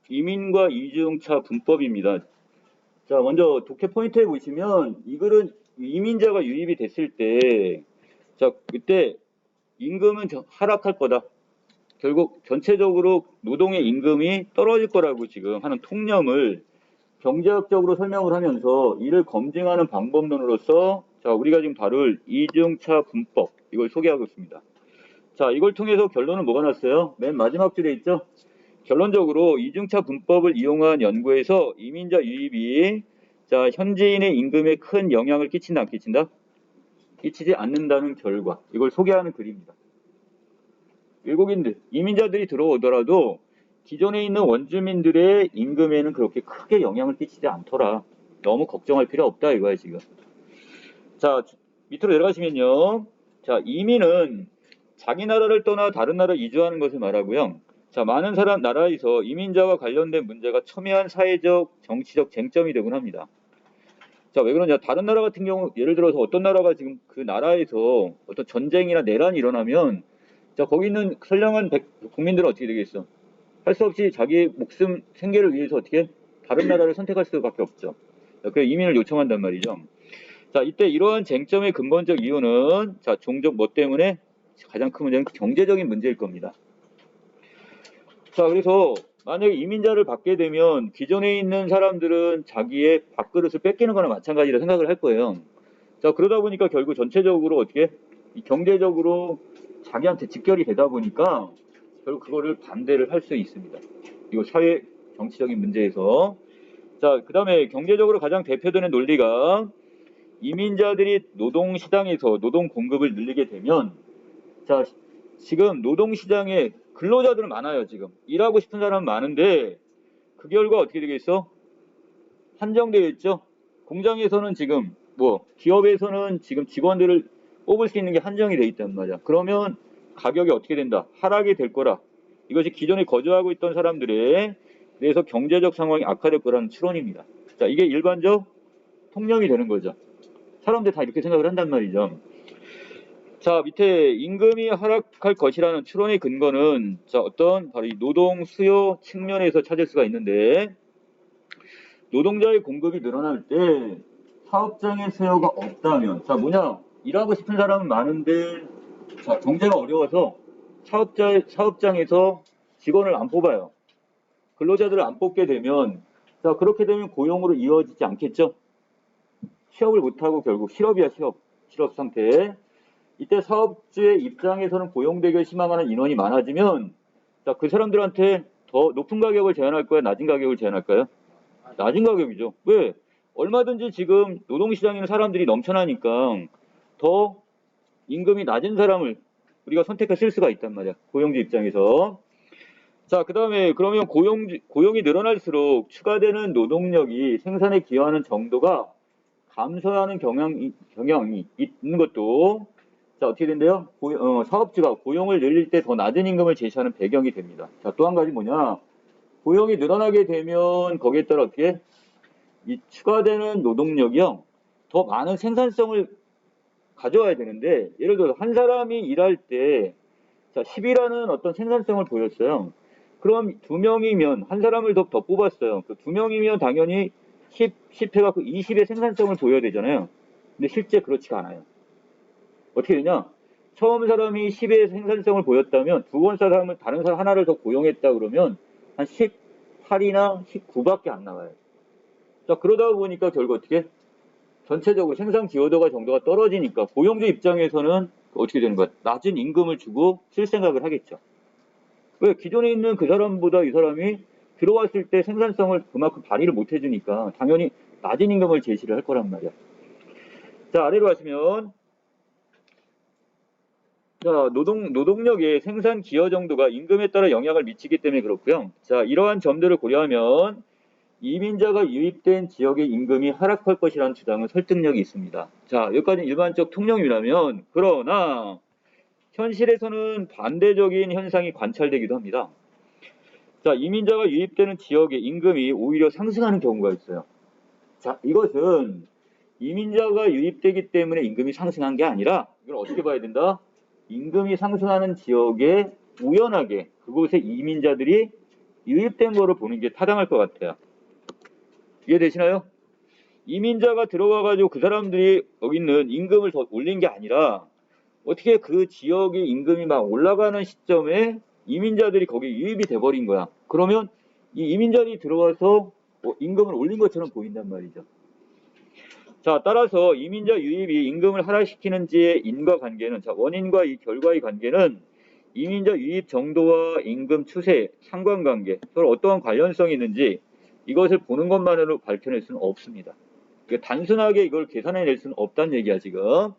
이민과 이중차 분법입니다. 자, 먼저 독해 포인트에 보시면 이 글은 이민자가 유입이 됐을 때, 자, 그때 임금은 하락할 거다. 결국 전체적으로 노동의 임금이 떨어질 거라고 지금 하는 통념을 경제학적으로 설명을 하면서 이를 검증하는 방법론으로서 자, 우리가 지금 다룰 이중차 분법 이걸 소개하고 있습니다. 자, 이걸 통해서 결론은 뭐가 났어요? 맨 마지막 줄에 있죠? 결론적으로 이중차 분법을 이용한 연구에서 이민자 유입이 자, 현지인의 임금에 큰 영향을 끼친다, 안 끼친다? 끼치지 않는다는 결과. 이걸 소개하는 글입니다. 외국인들, 이민자들이 들어오더라도 기존에 있는 원주민들의 임금에는 그렇게 크게 영향을 끼치지 않더라. 너무 걱정할 필요 없다 이거야 지금. 자, 밑으로 내려가시면요. 자, 이민은 자기 나라를 떠나 다른 나라로 이주하는 것을 말하고요. 자, 많은 나라에서 이민자와 관련된 문제가 첨예한 사회적, 정치적 쟁점이 되곤 합니다. 자, 왜 그러냐? 다른 나라 같은 경우, 예를 들어서 어떤 나라가 지금 그 나라에서 어떤 전쟁이나 내란이 일어나면, 자, 거기 있는 선량한 국민들은 어떻게 되겠어? 할 수 없이 자기 목숨, 생계를 위해서 어떻게 다른 나라를 선택할 수밖에 없죠. 그래서 이민을 요청한단 말이죠. 자, 이때 이러한 쟁점의 근본적 이유는, 자, 종족 뭐 때문에? 가장 큰 문제는 경제적인 문제일 겁니다. 자, 그래서 만약에 이민자를 받게 되면 기존에 있는 사람들은 자기의 밥그릇을 뺏기는 거나 마찬가지라 생각을 할 거예요. 자, 그러다 보니까 결국 전체적으로 어떻게 경제적으로 자기한테 직결이 되다 보니까 결국 그거를 반대를 할 수 있습니다. 이거 사회 정치적인 문제에서. 자, 그 다음에 경제적으로 가장 대표되는 논리가 이민자들이 노동시장에서 노동 공급을 늘리게 되면 자, 지금 노동시장에 근로자들은 많아요, 지금. 일하고 싶은 사람은 많은데, 그 결과 어떻게 되겠어? 한정되어 있죠? 공장에서는 지금, 기업에서는 지금 직원들을 뽑을 수 있는 게 한정이 돼 있단 말이야. 그러면 가격이 어떻게 된다? 하락이 될 거라. 이것이 기존에 거주하고 있던 사람들에 대해서 경제적 상황이 악화될 거라는 추론입니다. 자, 이게 일반적 통념이 되는 거죠. 사람들 다 이렇게 생각을 한단 말이죠. 자, 밑에 임금이 하락할 것이라는 추론의 근거는 자, 어떤 바로 이 노동 수요 측면에서 찾을 수가 있는데 노동자의 공급이 늘어날 때 사업장의 수요가 없다면 자, 뭐냐? 일하고 싶은 사람은 많은데 자, 경제가 어려워서 사업장에서 직원을 안 뽑아요. 근로자들을 안 뽑게 되면 자, 그렇게 되면 고용으로 이어지지 않겠죠? 취업을 못하고 결국 실업이야, 실업 상태. 이때 사업주의 입장에서는 고용되기를 희망하는 인원이 많아지면 자, 그 사람들한테 더 높은 가격을 제한할 거야? 낮은 가격을 제한할까요? 낮은 가격이죠. 왜? 얼마든지 지금 노동시장에는 사람들이 넘쳐나니까 더 임금이 낮은 사람을 우리가 선택할 수가 있단 말이야. 고용주 입장에서. 자, 그 다음에 그러면 고용이 늘어날수록 추가되는 노동력이 생산에 기여하는 정도가 감소하는 경향이 있는 것도 자, 어떻게 된대요? 사업주가 고용을 늘릴 때 더 낮은 임금을 제시하는 배경이 됩니다. 자, 또 한 가지 뭐냐? 고용이 늘어나게 되면 거기에 따라 어떻게? 이 추가되는 노동력이요. 더 많은 생산성을 가져와야 되는데, 예를 들어 한 사람이 일할 때, 자, 10이라는 어떤 생산성을 보였어요. 그럼 두 명이면, 한 사람을 더 뽑았어요. 그 두 명이면 당연히 10 해갖고 20의 생산성을 보여야 되잖아요. 근데 실제 그렇지가 않아요. 어떻게 되냐? 처음 사람이 10의 생산성을 보였다면 두 번 사람은 다른 사람 하나를 더 고용했다 그러면 한 18이나 19밖에 안 나와요. 자, 그러다 보니까 결국 어떻게? 전체적으로 생산 기여도가 정도가 떨어지니까 고용주 입장에서는 어떻게 되는 거야? 낮은 임금을 주고 쓸 생각을 하겠죠. 왜? 기존에 있는 그 사람보다 이 사람이 들어왔을 때 생산성을 그만큼 발휘를 못 해주니까 당연히 낮은 임금을 제시를 할 거란 말이야. 자, 아래로 가시면 자, 노동력의 생산 기여 정도가 임금에 따라 영향을 미치기 때문에 그렇고요. 자, 이러한 점들을 고려하면 이민자가 유입된 지역의 임금이 하락할 것이라는 주장은 설득력이 있습니다. 자, 여기까지 일반적 통념이라면 그러나 현실에서는 반대적인 현상이 관찰되기도 합니다. 자, 이민자가 유입되는 지역의 임금이 오히려 상승하는 경우가 있어요. 자, 이것은 이민자가 유입되기 때문에 임금이 상승한 게 아니라 이걸 어떻게 봐야 된다? 임금이 상승하는 지역에 우연하게 그곳에 이민자들이 유입된 거로 보는 게 타당할 것 같아요. 이해되시나요? 이민자가 들어와가지고 그 사람들이 여기 있는 임금을 더 올린 게 아니라 어떻게 그 지역의 임금이 막 올라가는 시점에 이민자들이 거기 유입이 돼버린 거야. 그러면 이 이민자들이 들어와서 임금을 올린 것처럼 보인단 말이죠. 자, 따라서 이민자 유입이 임금을 하락시키는지의 인과관계는, 자, 원인과 이 결과의 관계는 이민자 유입 정도와 임금 추세, 상관관계, 서로 어떠한 관련성이 있는지 이것을 보는 것만으로 밝혀낼 수는 없습니다. 단순하게 이걸 계산해낼 수는 없다는 얘기야, 지금.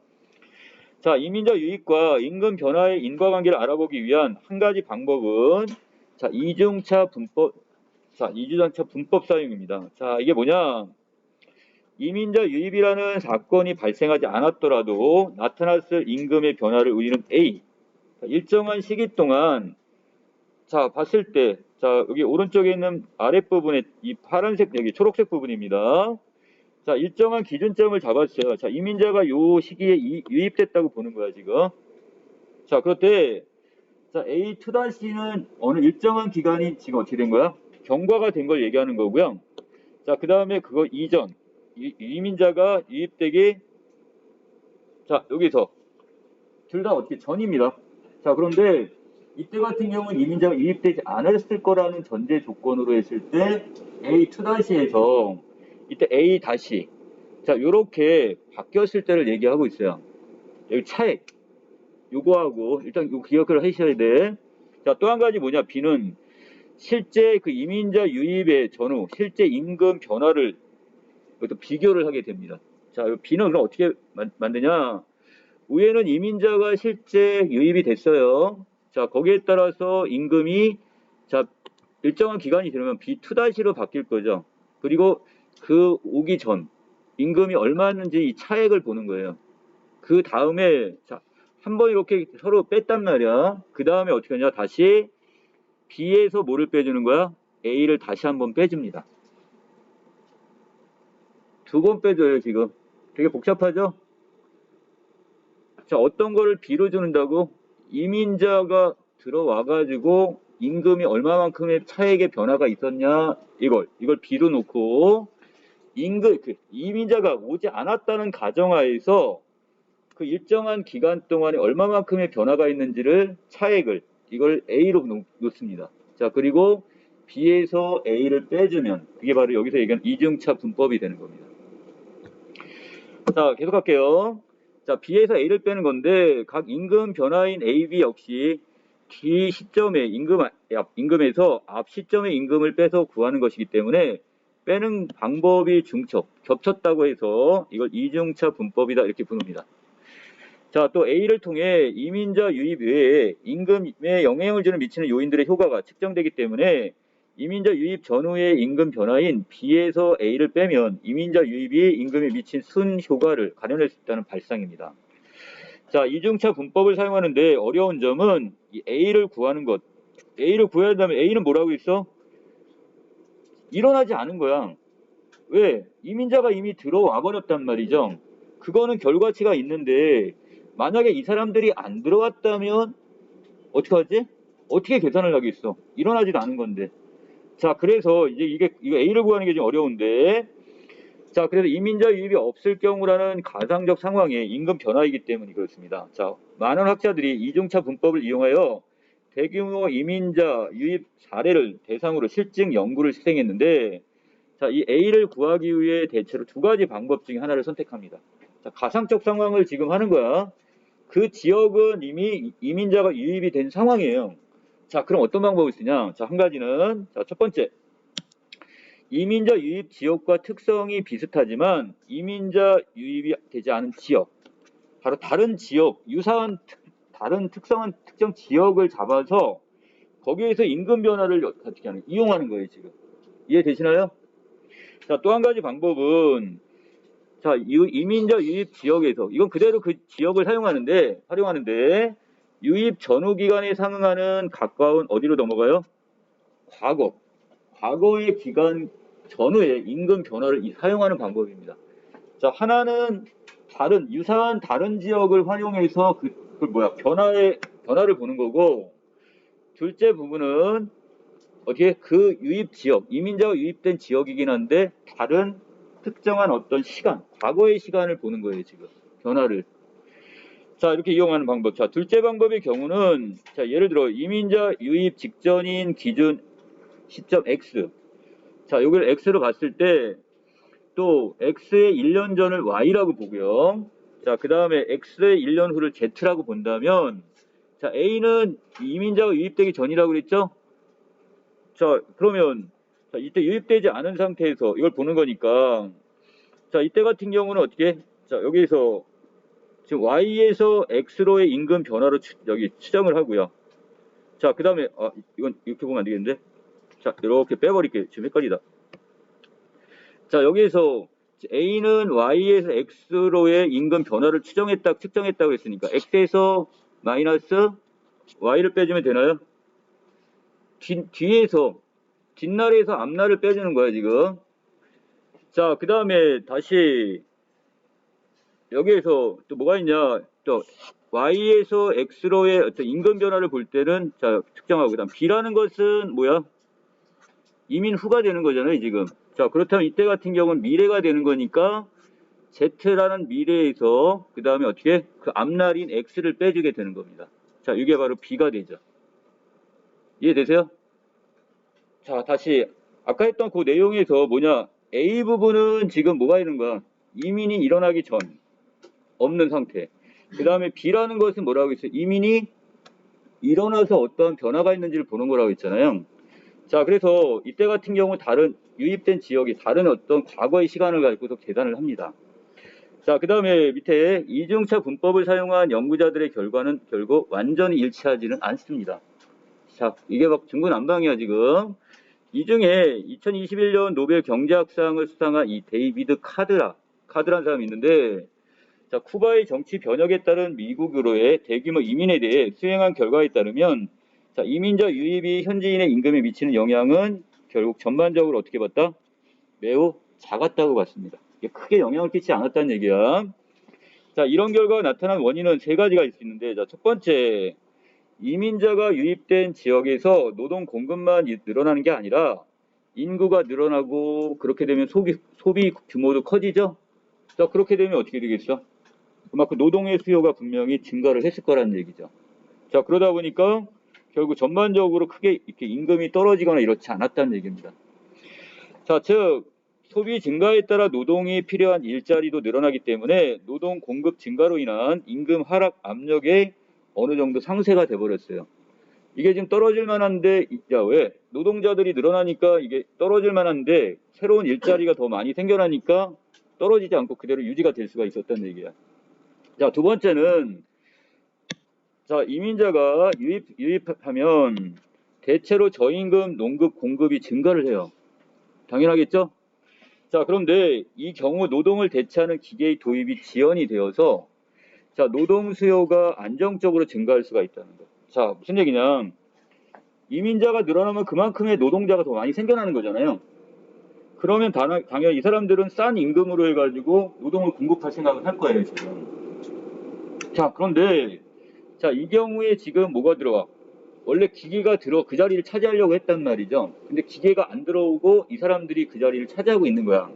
자, 이민자 유입과 임금 변화의 인과관계를 알아보기 위한 한 가지 방법은, 자, 이중차 분법 사용입니다. 자, 이게 뭐냐? 이민자 유입이라는 사건이 발생하지 않았더라도 나타났을 임금의 변화를 우리는 A, 일정한 시기 동안, 자, 봤을 때, 자, 여기 오른쪽에 있는 아랫부분에 이 파란색, 여기 초록색 부분입니다. 자, 일정한 기준점을 잡았어요. 자, 이민자가 요 시기에 유입됐다고 보는 거야, 지금. 자, 그럴 자, A2-는 어느 일정한 기간이 지금 어떻게 된 거야? 경과가 된 걸 얘기하는 거고요. 자, 그 다음에 그거 이전, 이민자가 유입되기, 자, 여기서 둘 다 어떻게 전입니다. 자, 그런데 이때 같은 경우는 이민자가 유입되지 않았을 거라는 전제 조건으로 했을 때 A2-에서 이때 A-, 자, 요렇게 바뀌었을 때를 얘기하고 있어요. 여기 차액, 요거하고 일단 요 기억을 하셔야 돼. 자, 또 한 가지 뭐냐? B는 실제 그 이민자 유입의 전후, 실제 임금 변화를 또 비교를 하게 됩니다. 자, B는 그럼 어떻게 만드냐? 위에는 이민자가 실제 유입이 됐어요. 자, 거기에 따라서 임금이, 자, 일정한 기간이 지나면 B2-로 바뀔 거죠. 그리고 그 오기 전 임금이 얼마였는지 이 차액을 보는 거예요. 그 다음에, 자, 한번 이렇게 서로 뺐단 말이야. 그 다음에 어떻게 하냐? 다시 B에서 뭐를 빼주는 거야? A를 다시 한번 빼줍니다. 두 번 빼줘요, 지금. 되게 복잡하죠? 자, 어떤 거를 B로 주는다고? 이민자가 들어와가지고 임금이 얼마만큼의 차액의 변화가 있었냐? 이걸 B로 놓고, 이민자가 오지 않았다는 가정하에서 그 일정한 기간 동안에 얼마만큼의 변화가 있는지를 차액을, 이걸 A로 놓습니다. 자, 그리고 B에서 A를 빼주면 그게 바로 여기서 얘기하는 이중차 분법이 되는 겁니다. 자, 계속 할게요. 자, B에서 A를 빼는 건데 각 임금 변화인 A, B 역시 D 시점의 임금에서 앞 시점의 임금을 빼서 구하는 것이기 때문에 빼는 방법이 겹쳤다고 해서 이걸 이중차 분법이다 이렇게 부릅니다. 자, 또 A를 통해 이민자 유입 외에 임금에 영향을 미치는 요인들의 효과가 측정되기 때문에 이민자 유입 전후의 임금 변화인 B에서 A를 빼면 이민자 유입이 임금에 미친 순 효과를 가려낼 수 있다는 발상입니다. 자, 이중차 분법을 사용하는데 어려운 점은 이 A를 구하는 것. A를 구해야 한다면 A는 뭐라고 있어? 일어나지 않은 거야. 왜? 이민자가 이미 들어와 버렸단 말이죠. 그거는 결과치가 있는데 만약에 이 사람들이 안 들어왔다면 어떻게 하지? 어떻게 계산을 하겠어? 일어나지도 않은 건데. 자, 그래서 이제 이거 A를 구하는 게 좀 어려운데, 자, 그래서 이민자 유입이 없을 경우라는 가상적 상황의 임금 변화이기 때문에 그렇습니다. 자, 많은 학자들이 이중차 분법을 이용하여 대규모 이민자 유입 사례를 대상으로 실증 연구를 실행했는데, 자, 이 A를 구하기 위해 대체로 두 가지 방법 중에 하나를 선택합니다. 자, 가상적 상황을 지금 하는 거야. 그 지역은 이미 이민자가 유입이 된 상황이에요. 자, 그럼 어떤 방법을 쓰냐? 자, 한 가지는, 자, 첫 번째. 이민자 유입 지역과 특성이 비슷하지만 이민자 유입이 되지 않은 지역, 바로 다른 지역, 유사한 다른 특성한 특정 지역을 잡아서 거기에서 임금 변화를 어떻게 하는, 이용하는 거예요, 지금. 이해되시나요? 자, 또 한 가지 방법은, 자, 이민자 유입 지역에서, 이건 그대로 그 지역을 활용하는데, 유입 전후 기간에 상응하는 가까운 어디로 넘어가요? 과거의 기간 전후에 임금 변화를 사용하는 방법입니다. 자, 하나는 유사한 다른 지역을 활용해서 변화를 보는 거고, 둘째 부분은 어떻게 그 유입 지역, 이민자가 유입된 지역이긴 한데 다른 특정한 어떤 시간, 과거의 시간을 보는 거예요, 지금. 변화를. 자, 이렇게 이용하는 방법. 자, 둘째 방법의 경우는 자, 예를 들어 이민자 유입 직전인 기준 시점 X. 자, 여기를 X로 봤을 때 또 X의 1년 전을 Y라고 보고요. 자, 그 다음에 X의 1년 후를 Z라고 본다면 자, A는 이민자가 유입되기 전이라고 그랬죠? 자, 그러면 자, 이때 유입되지 않은 상태에서 이걸 보는 거니까 자, 이때 같은 경우는 어떻게? 자, 여기서 지금 Y에서 X로의 임금 변화로 여기 추정을 하고요. 자, 그 다음에 이건 이렇게 보면 안 되겠는데? 자, 이렇게 빼버릴게요. 지금 헷갈리다. 자, 여기에서 A는 Y에서 X로의 임금 변화를 측정했다고 했으니까 X에서 마이너스 Y를 빼주면 되나요? 뒤에서 뒷날에서 앞날을 빼주는 거야 지금. 자, 그 다음에 다시 여기에서 또 뭐가 있냐? 또 Y에서 X로의 어떤 임금 변화를 볼 때는 자 측정하고 그다음 B라는 것은 뭐야? 이민 후가 되는 거잖아요 지금. 자, 그렇다면 이때 같은 경우는 미래가 되는 거니까 Z라는 미래에서 그 다음에 어떻게 그 앞날인 X를 빼주게 되는 겁니다. 자, 이게 바로 B가 되죠. 이해되세요? 자, 다시 아까 했던 그 내용에서 뭐냐? A 부분은 지금 뭐가 있는 거야? 이민이 일어나기 전 없는 상태. 그 다음에 B라는 것은 뭐라고 했어요? 이민이 일어나서 어떤 변화가 있는지를 보는 거라고 했잖아요. 자, 그래서 이때 같은 경우 다른 유입된 지역이 다른 어떤 과거의 시간을 가지고서 계산을 합니다. 자, 그 다음에 밑에 이중차 분법을 사용한 연구자들의 결과는 결국 완전히 일치하지는 않습니다. 자, 이게 막 중구난방이야 지금. 이 중에 2021년 노벨 경제학상을 수상한 이 데이비드 카드라는 사람이 있는데, 자, 쿠바의 정치 변혁에 따른 미국으로의 대규모 이민에 대해 수행한 결과에 따르면, 자, 이민자 유입이 현지인의 임금에 미치는 영향은 결국 전반적으로 어떻게 봤다? 매우 작았다고 봤습니다. 이게 크게 영향을 끼치지 않았다는 얘기야. 자, 이런 결과가 나타난 원인은 세 가지가 있을 수 있는데, 자, 첫 번째, 이민자가 유입된 지역에서 노동 공급만 늘어나는 게 아니라 인구가 늘어나고 그렇게 되면 소비 규모도 커지죠? 자, 그렇게 되면 어떻게 되겠어? 그만큼 노동의 수요가 분명히 증가를 했을 거라는 얘기죠. 자, 그러다 보니까 결국 전반적으로 크게 이렇게 임금이 떨어지거나 이렇지 않았다는 얘기입니다. 자, 즉 소비 증가에 따라 노동이 필요한 일자리도 늘어나기 때문에 노동 공급 증가로 인한 임금 하락 압력에 어느 정도 상쇄가 돼버렸어요. 이게 지금 떨어질 만한데, 야, 왜? 노동자들이 늘어나니까 이게 떨어질 만한데 새로운 일자리가 더 많이 생겨나니까 떨어지지 않고 그대로 유지가 될 수가 있었다는 얘기야. 자, 두 번째는 자, 이민자가 유입하면 대체로 저임금 농급 공급이 증가를 해요. 당연하겠죠? 자, 그런데 이 경우 노동을 대체하는 기계의 도입이 지연이 되어서 자, 노동 수요가 안정적으로 증가할 수가 있다는 거. 자, 무슨 얘기냐? 이민자가 늘어나면 그만큼의 노동자가 더 많이 생겨나는 거잖아요. 그러면 당연히 이 사람들은 싼 임금으로 해가지고 노동을 공급할 생각을 할 거예요, 지금. 자, 그런데 자, 이 경우에 지금 뭐가 들어와? 원래 기계가 그 자리를 차지하려고 했단 말이죠. 근데 기계가 안 들어오고 이 사람들이 그 자리를 차지하고 있는 거야.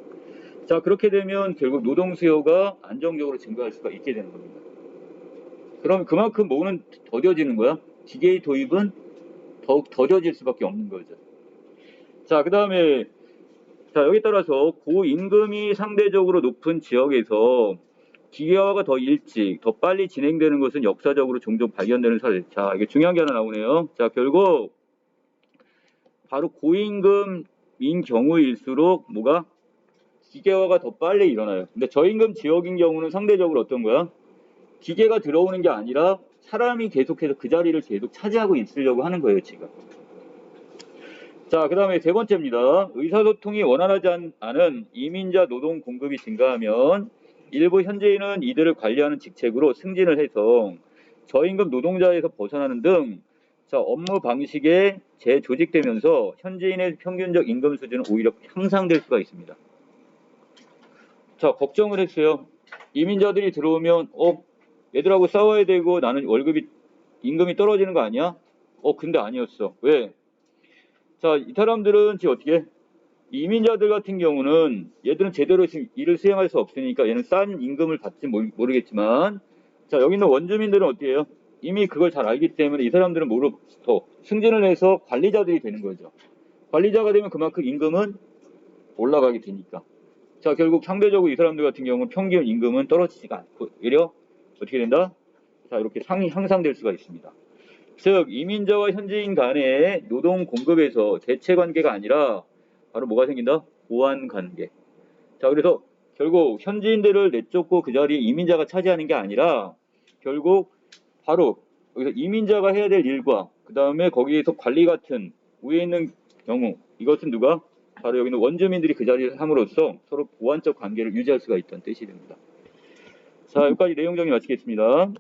자, 그렇게 되면 결국 노동 수요가 안정적으로 증가할 수가 있게 되는 겁니다. 그럼 그만큼 뭐는 더뎌지는 거야? 기계의 도입은 더욱 더뎌질 수밖에 없는 거죠. 자, 그 다음에 자, 여기 따라서 고임금이 상대적으로 높은 지역에서 기계화가 더 일찍, 더 빨리 진행되는 것은 역사적으로 종종 발견되는 사례. 자, 이게 중요한 게 하나 나오네요. 자, 결국 바로 고임금인 경우일수록 뭐가? 기계화가 더 빨리 일어나요. 근데 저임금 지역인 경우는 상대적으로 어떤 거야? 기계가 들어오는 게 아니라 사람이 계속해서 그 자리를 계속 차지하고 있으려고 하는 거예요, 지금. 자, 그 다음에 세 번째입니다. 의사소통이 원활하지 않은 이민자 노동 공급이 증가하면 일부 현지인은 이들을 관리하는 직책으로 승진을 해서 저임금 노동자에서 벗어나는 등 자, 업무 방식에 재조직되면서 현지인의 평균적 임금 수준은 오히려 향상될 수가 있습니다. 자, 걱정을 했어요. 이민자들이 들어오면 얘들하고 싸워야 되고 나는 임금이 떨어지는 거 아니야? 근데 아니었어. 왜? 자, 이 사람들은 지금 어떻게? 이민자들 같은 경우는 얘들은 제대로 지금 일을 수행할 수 없으니까 얘는 싼 임금을 받지 모르겠지만, 자, 여기 있는 원주민들은 어떻게 해요? 이미 그걸 잘 알기 때문에 이 사람들은 뭐로부터 승진을 해서 관리자들이 되는 거죠. 관리자가 되면 그만큼 임금은 올라가게 되니까. 자, 결국 상대적으로 이 사람들 같은 경우는 평균 임금은 떨어지지가 않고, 오히려 어떻게 된다? 자, 이렇게 향상될 수가 있습니다. 즉, 이민자와 현지인 간의 노동 공급에서 대체 관계가 아니라 바로 뭐가 생긴다? 보완 관계. 자, 그래서 결국 현지인들을 내쫓고 그 자리에 이민자가 차지하는 게 아니라 결국 바로 여기서 이민자가 해야 될 일과 그 다음에 거기에서 관리 같은 위에 있는 경우 이것은 누가? 바로 여기는 원주민들이 그 자리를 함으로써 서로 보완적 관계를 유지할 수가 있다는 뜻이 됩니다. 자, 여기까지 내용 정리 마치겠습니다.